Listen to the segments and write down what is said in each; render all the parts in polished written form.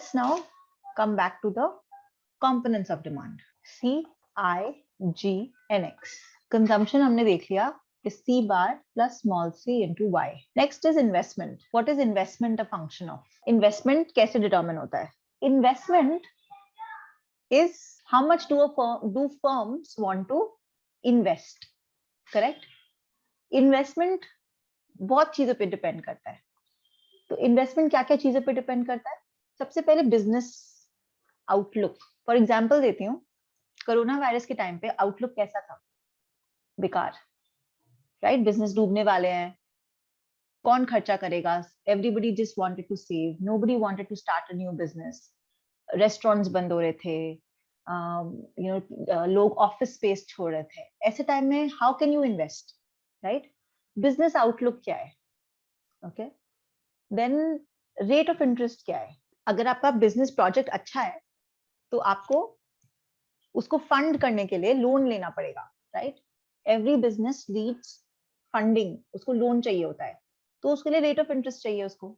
let's now come back to the components of demand. C, I, G and X. Consumption हमने देख लिया is C bar plus small c into Y. Next is investment. What is investment a function of? Investment कैसे determine होता है? Investment is how much do firms want to invest? Correct? Investment बहुत चीजों पे depend करता है. तो investment क्या क्या चीजों पे डिपेंड करता है? सबसे पहले बिजनेस आउटलुक. फॉर एग्जांपल देती हूँ, कोरोना वायरस के टाइम पे आउटलुक कैसा था? बेकार, राइट? बिजनेस डूबने वाले हैं, कौन खर्चा करेगा? Everybody just wanted to save, nobody wanted to start a new business. Restaurants बंद हो रहे थे, लोग ऑफिस स्पेस छोड़ रहे थे. ऐसे टाइम में how can you invest, right? Business outlook क्या है? Okay, then rate of interest क्या है? अगर आपका बिजनेस प्रोजेक्ट अच्छा है तो आपको उसको फंड करने के लिए लोन लेना पड़ेगा, right? Every business needs funding, उसको लोन चाहिए होता है, तो उसके लिए रेट ऑफ इंटरेस्ट चाहिए उसको.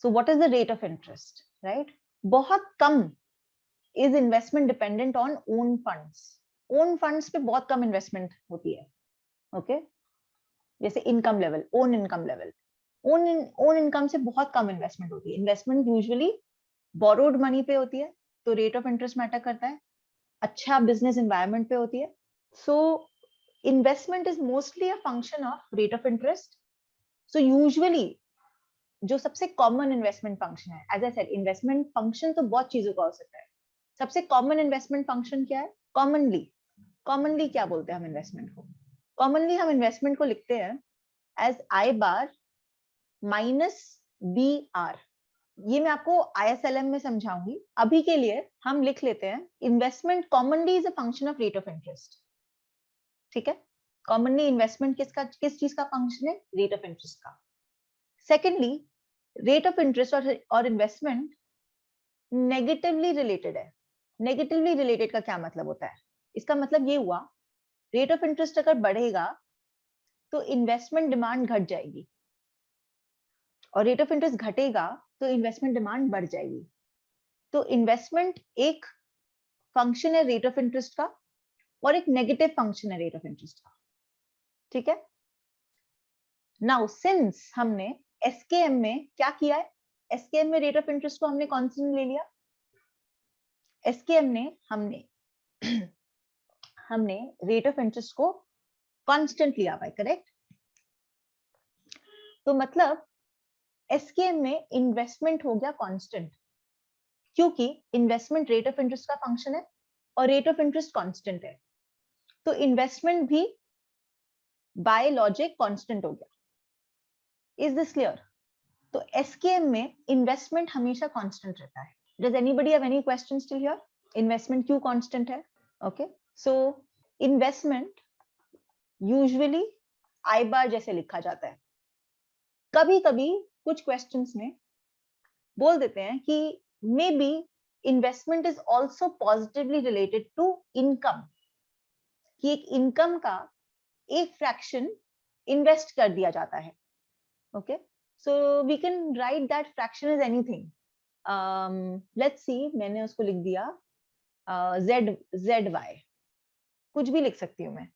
So what is the rate of interest, right? बहुत कम is investment dependent on own funds. Own funds पे बहुत कम इन्वेस्टमेंट होती है. ओके, जैसे income level, own income level, own income से बहुत कम इन्वेस्टमेंट होती है. इन्वेस्टमेंट यूजुअली बोरोड मनी पे होती है, तो रेट ऑफ इंटरेस्ट मैटर करता है. अच्छा बिजनेस एनवायरनमेंट पे होती है. So investment is mostly a function of rate of interest. So usually जो सबसे कॉमन इन्वेस्टमेंट फंक्शन है, as I said, investment function तो बहुत चीजों का हो सकता है. सबसे कॉमन इन्वेस्टमेंट फंक्शन क्या है? कॉमनली क्या बोलते हैं हम इन्वेस्टमेंट को? कॉमनली हम इन्वेस्टमेंट को लिखते हैं as I bar minus b r. ये मैं आपको ISLM में समझाऊंगी. अभी के लिए हम लिख लेते हैं investment commonly is a function of rate of interest. ठीक है, कॉमनली इन्वेस्टमेंट किस चीज का फंक्शन है? रेट ऑफ इंटरेस्ट का. सेकेंडली, रेट ऑफ इंटरेस्ट और इन्वेस्टमेंट नेगेटिवली रिलेटेड है. नेगेटिवली रिलेटेड का क्या मतलब होता है? इसका मतलब ये हुआ, रेट ऑफ इंटरेस्ट अगर बढ़ेगा तो इन्वेस्टमेंट डिमांड घट जाएगी, और रेट ऑफ इंटरेस्ट घटेगा तो इन्वेस्टमेंट डिमांड बढ़ जाएगी. तो इन्वेस्टमेंट एक फंक्शन है रेट ऑफ इंटरेस्ट का, और एक नेगेटिव फंक्शन है रेट ऑफ इंटरेस्ट का. ठीक है. नाउ सिंस हमने SKM में क्या किया है? SKM में रेट ऑफ इंटरेस्ट को हमने कांस्टेंट ले लिया. SKM ने हमने रेट ऑफ इंटरेस्ट को कांस्टेंट लिया हुआ है, करेक्ट? तो मतलब SKM में इन्वेस्टमेंट हो गया कांस्टेंट, क्योंकि इन्वेस्टमेंट रेट ऑफ इंटरेस्ट का फंक्शन है और रेट ऑफ इंटरेस्ट कांस्टेंट है. तो इन्वेस्टमेंट भी बाय लॉजिक कांस्टेंट हो गया. Is this clear? तो SKM में इन्वेस्टमेंट हमेशा कांस्टेंट रहता है. Does anybody have any question still here? Investment क्यों कांस्टेंट है? Okay, so investment usually I bar जैसे लिखा जाता है. कभी कभी कुछ क्वेश्चंस में बोल देते हैं कि maybe investment is also positively related to income, कि एक इनकम का एक फ्रैक्शन इन्वेस्ट कर दिया जाता है. Okay, so we can write that fraction is anything. Let's see, मैंने उसको लिख दिया ZY, कुछ भी लिख सकती हूँ मैं.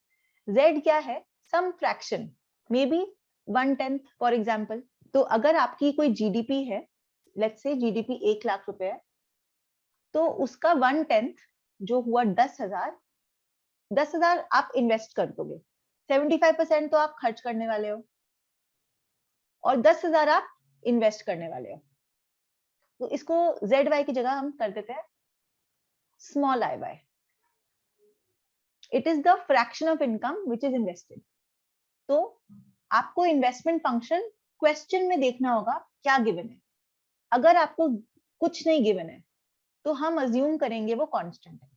Z क्या है? Some fraction, maybe 1/10 for example. तो अगर आपकी कोई GDP है, लेट्स से GDP 1 लाख रुपए है, तो उसका 1/10 जो हुआ 10,000 आप इन्वेस्ट कर दोगे. 75% तो आप खर्च करने वाले हो और 10,000 आप इन्वेस्ट करने वाले हो. तो इसको ZY की जगह हम कर देते हैं small IY. It is the fraction of income which is invested. तो आपको इन्वेस्टमेंट फंक्शन क्वेश्चन में देखना होगा क्या गिवन है. अगर आपको कुछ नहीं गिवन है तो हम अज्यूम करेंगे वो कांस्टेंट है.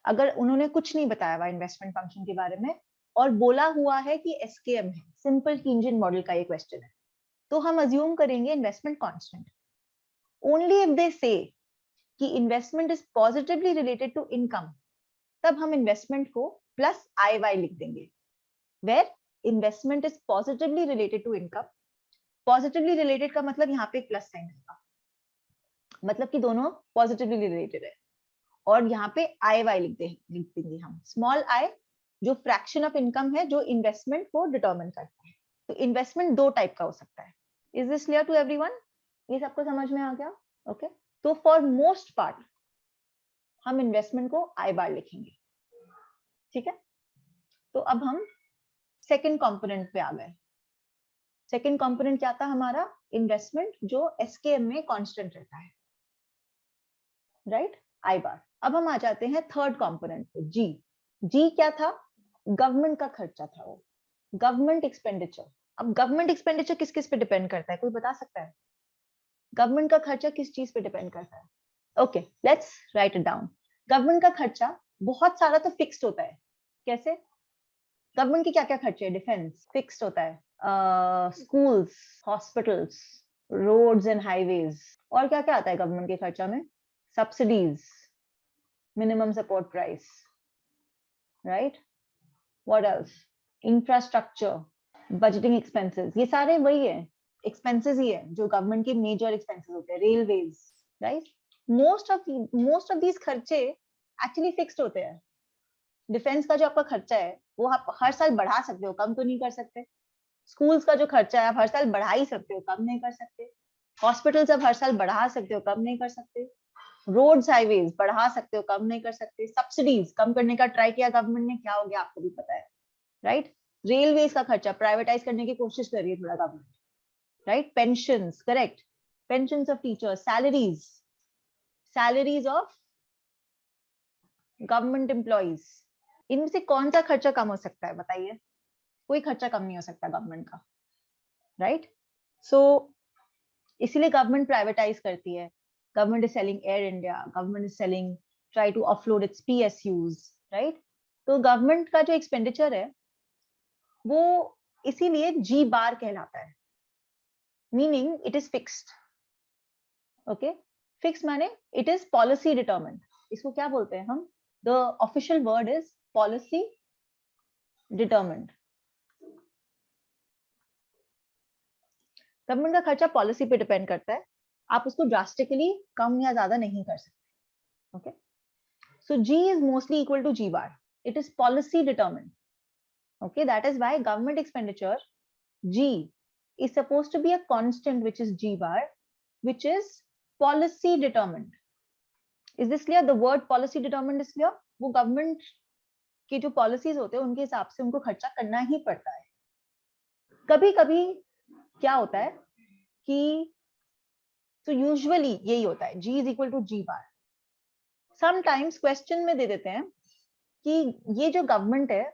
अगर उन्होंने कुछ नहीं बताया हुआ इन्वेस्टमेंट फंक्शन के बारे में और बोला हुआ है कि SKM है, सिंपल कीनजिन मॉडल का ये क्वेश्चन है, तो हम अज्यूम करेंगे investment constant. Only if they say कि investment is positively related to income, तब हम इन्वेस्टमेंट को प्लस IY लिख देंगे, where investment is positively related to income. Positively related का मतलब यहाँ पे एक प्लस साइन आएगा. मतलब कि दोनों पॉजिटिवली रिलेटेड है। और यहाँ पे आई वाई लिख देंगे हम। स्मॉल आई जो फ्रैक्शन ऑफ इनकम है जो इन्वेस्टमेंट को डिटरमिन करता है। तो इन्वेस्टमेंट दो टाइप का हो सकता है। Is this clear to everyone? ये सबको समझ में आ गया? ओके तो फॉर मोस्ट पार्ट हम इन्वेस्टमेंट को आई बार लिखेंगे, ठीक है। तो अब हम सेकंड कंपोनेंट पे आ गए। सेकंड कंपोनेंट क्या था हमारा? इन्वेस्टमेंट, जो एसकेएम में कांस्टेंट रहता है, राइट, आई बार। अब हम आ जाते हैं थर्ड कंपोनेंट पे, जी। जी क्या था? गवर्नमेंट का खर्चा था वो, गवर्नमेंट एक्सपेंडिचर। अब गवर्नमेंट एक्सपेंडिचर किस किस पे डिपेंड करता है, कोई बता सकता है? गवर्नमेंट का खर्चा किस चीज पे डिपेंड करता है? Okay let's write it down. Government का खर्चा बहुत सारा तो फिक्स्ड होता है। कैसे? गवर्नमेंट के क्या क्या खर्चे है? डिफेंस फिक्स्ड होता है, schools, hospitals, roads and highways. और क्या क्या आता है गवर्नमेंट के खर्चा में? Subsidies, minimum support price, right, what else? Infrastructure, budgeting expenses, ये सारे वही है, एक्सपेंसेस ही है जो गवर्नमेंट के मेजर एक्सपेंसेस होते हैं। Railways, right. Most of these खर्चे एक्चुअली फिक्स्ड होते हैं। डिफेंस का जो आपका खर्चा है वो आप हर साल बढ़ा सकते हो, कम तो नहीं कर सकते। स्कूल्स का जो खर्चा है आप हर साल बढ़ा ही सकते हो, कम नहीं कर सकते। हॉस्पिटल्स आप हर साल बढ़ा सकते हो, कम नहीं कर सकते। रोड्स हाईवेज बढ़ा सकते हो, कम नहीं कर सकते। सब्सिडीज कम करने का ट्राई किया गवर्नमेंट ने, क्या हो गया आपको भी पता है, राइट। रेलवेज का खर्चा प्राइवेटाइज करने की कोशिश कर रही है थोड़ा government, right. Pensions, correct, pensions of teachers, salaries of government employees. इनमें से कौन सा खर्चा कम हो सकता है बताइए? कोई खर्चा कम नहीं हो सकता गवर्नमेंट का, राइट। सो इसीलिए गवर्नमेंट प्राइवेटाइज करती है। Government is selling Air India, government is selling, try to offload its PSUs, right. तो गवर्नमेंट का जो एक्सपेंडिचर है वो इसीलिए जी बार कहलाता है, meaning it is fixed. Okay, fix माने इट इज पॉलिसी डिटरमिन्ड। इसको क्या बोलते हैं हम? The official word is policy determined. Government का खर्चा पॉलिसी पे डिपेंड करता है, आप उसको ड्रास्टिकली कम या ज्यादा नहीं कर सकते। Okay, so G is mostly equal to G bar. It is policy determined. Okay, that is why government expenditure G is supposed to be a constant, which is G bar, which is policy determined. Is this clear? The word policy determined is clear. वो government की जो policies होते हैं उनके हिसाब से उनको खर्चा करना ही पड़ता है। कभी कभी क्या होता है कि तो यूजुअली यही होता है, G is equal to G bar. Sometimes question में दे देते हैं कि ये जो गवर्नमेंट है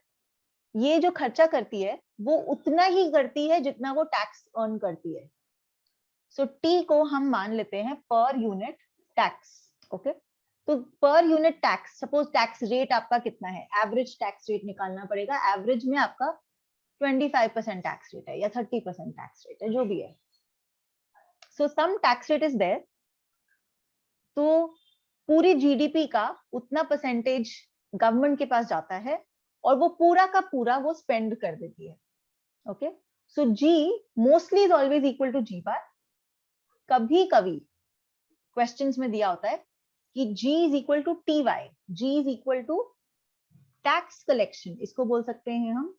ये जो खर्चा करती है वो उतना ही करती है जितना वो टैक्स अर्न करती है। सो टी को हम मान लेते हैं पर यूनिट टैक्स। ओके, तो per unit tax, suppose tax rate आपका कितना है, एवरेज टैक्स रेट निकालना पड़ेगा। एवरेज में आपका 25% टैक्स रेट है या 30% टैक्स रेट है, जो भी है। सो सम टैक्स रेट इज देयर, तो पूरी जीडीपी का उतना परसेंटेज गवर्नमेंट के पास जाता है और वो पूरा का पूरा वो स्पेंड कर देती है। Okay, so G mostly is always equal to G bar. कभी कभी क्वेश्चंस में दिया होता है कि G is equal to T Y, G is equal to tax collection, इसको बोल सकते हैं हम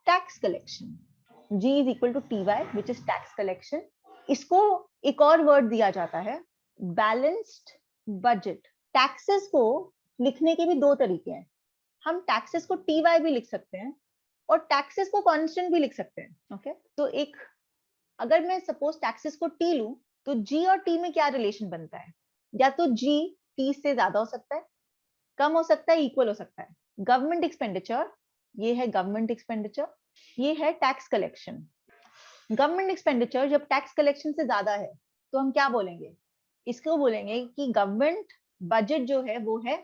tax collection. G is equal to T Y which is tax collection. इसको एक और वर्ड दिया जाता है, बैलेंस्ड बजट। टैक्सेस को लिखने के भी दो तरीके हैं, हम टैक्सेस को टी वाई भी लिख सकते हैं और टैक्सेस को कांस्टेंट भी लिख सकते हैं। ओके, तो एक अगर मैं सपोज टैक्सेस को टी लूं तो जी और टी में क्या रिलेशन बनता है? या तो जी टी से ज्यादा हो सकता है, कम हो सकता है, इक्वल हो सकता है। गवर्नमेंट एक्सपेंडिचर, ये है गवर्नमेंट एक्सपेंडिचर, ये है टैक्स कलेक्शन। गवर्नमेंट एक्सपेंडिचर जब टैक्स कलेक्शन से ज्यादा है तो हम क्या बोलेंगे? इसको बोलेंगे कि गवर्नमेंट बजट जो है वो है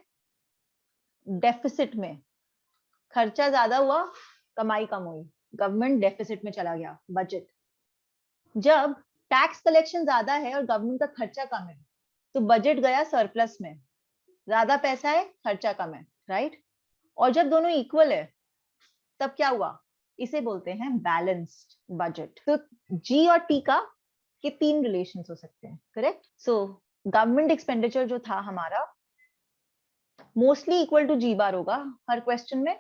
डेफिसिट में, खर्चा ज्यादा हुआ कमाई कम हुई, गवर्नमेंट डेफिसिट में चला गया बजट। जब टैक्स कलेक्शन ज्यादा है और गवर्नमेंट का खर्चा कम है तो बजट गया सरप्लस में, ज्यादा पैसा है खर्चा कम है, राइट। और जब दोनों इक्वल है तब क्या हुआ? इसे बोलते हैं बैलेंस्ड बजट। तो जी और टी का के तीन रिलेशंस हो सकते हैं, करेक्ट। सो गवर्नमेंट एक्सपेंडिचर जो था हमारा mostly equal to G bar होगा हर क्वेश्चन में,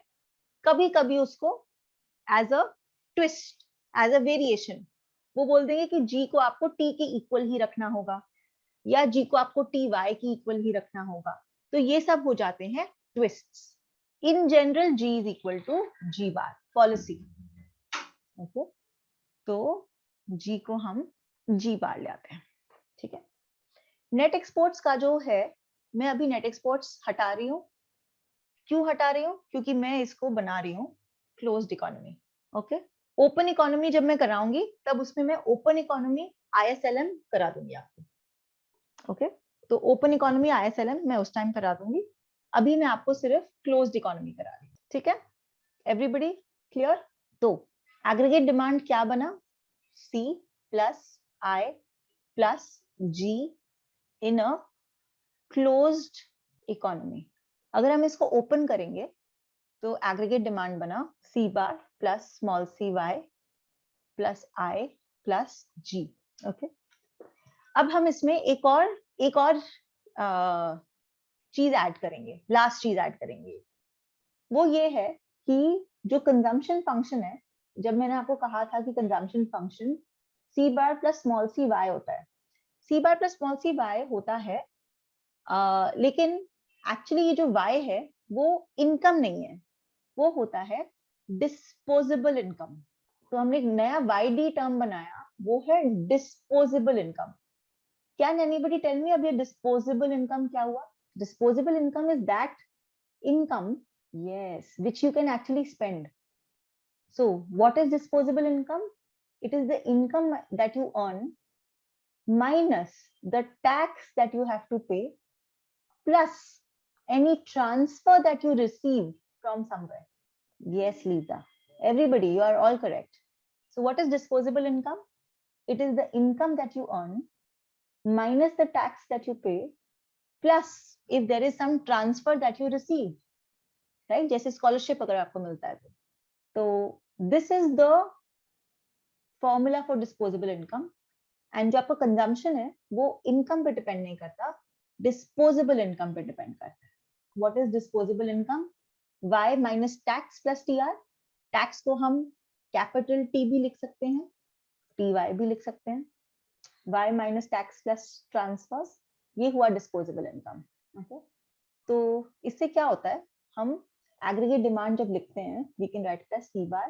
कभी कभी उसको as a twist, as a variation वो बोल देंगे कि जी को आपको टी के इक्वल ही रखना होगा या जी को आपको टी वाई की इक्वल ही रखना होगा। तो ये सब हो जाते हैं twists. In general G is equal to G bar policy. Okay, तो जी को हम जी बार ले आते हैं। ठीक है, नेट एक्सपोर्ट्स का जो है, मैं अभी नेट एक्सपोर्ट्स हटा रही हूँ। क्यों हटा रही हूँ? क्योंकि मैं इसको बना रही हूँ closed economy. Okay, open economy जब मैं कराऊंगी तब उसमें मैं ओपन इकोनॉमी ISLM करा दूंगी आपको। ओके, तो ओपन इकोनॉमी ISLM मैं उस टाइम करा दूंगी, अभी मैं आपको सिर्फ क्लोज्ड इकोनॉमी करा रही हूँ। ठीक है, एवरीबडी क्लियर? तो एग्रीगेट डिमांड क्या बना? C plus I plus G in a closed economy. अगर हम इसको ओपन करेंगे तो एग्रीगेट डिमांड बना C bar plus small cy plus I plus G। Okay, अब हम इसमें एक और चीज ऐड करेंगे, लास्ट चीज ऐड करेंगे। वो ये है कि जो कंजम्पशन फंक्शन है, जब मैंने आपको कहा था कि consumption function C bar plus small cy होता है, C bar plus small cy होता है, लेकिन एक्चुअली ये जो y है वो इनकम नहीं है, वो होता है डिस्पोजेबल इनकम। तो हमने एक नया YD टर्म बनाया, वो है disposable income. Can anybody tell me अब ये डिस्पोजेबल इनकम क्या हुआ? Disposable income is that income, yes, which you can actually spend. So what is disposable income? It is the income that you earn minus the tax that you have to pay plus any transfer that you receive from somewhere. Yes, Lisa. Everybody, you are all correct. So what is disposable income? It is the income that you earn minus the tax that you pay plus if there is some transfer that you receive, right? जैसे scholarship अगर आपको मिलता है तो this is the formula for disposable income। And जो आपका consumption है वो इनकम पे डिपेंड नहीं करता, डिस्पोजेबल इनकम पे डिपेंड करता है। What is disposable income? y minus tax plus TR। Tax को हम कैपिटल T भी लिख सकते हैं, TY भी लिख सकते हैं, y minus tax plus transfers, ये हुआ डिस्पोजेबल इनकम। ओके, तो इससे क्या होता है, हम एग्रीगेट डिमांड जब लिखते हैं we can write it as C bar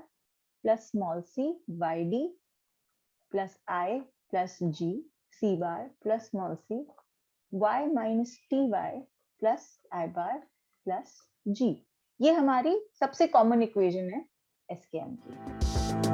plus small c YD plus I plus G, C bar plus small c y minus TY प्लस I बार प्लस G। ये हमारी सबसे कॉमन इक्वेशन है SKM की।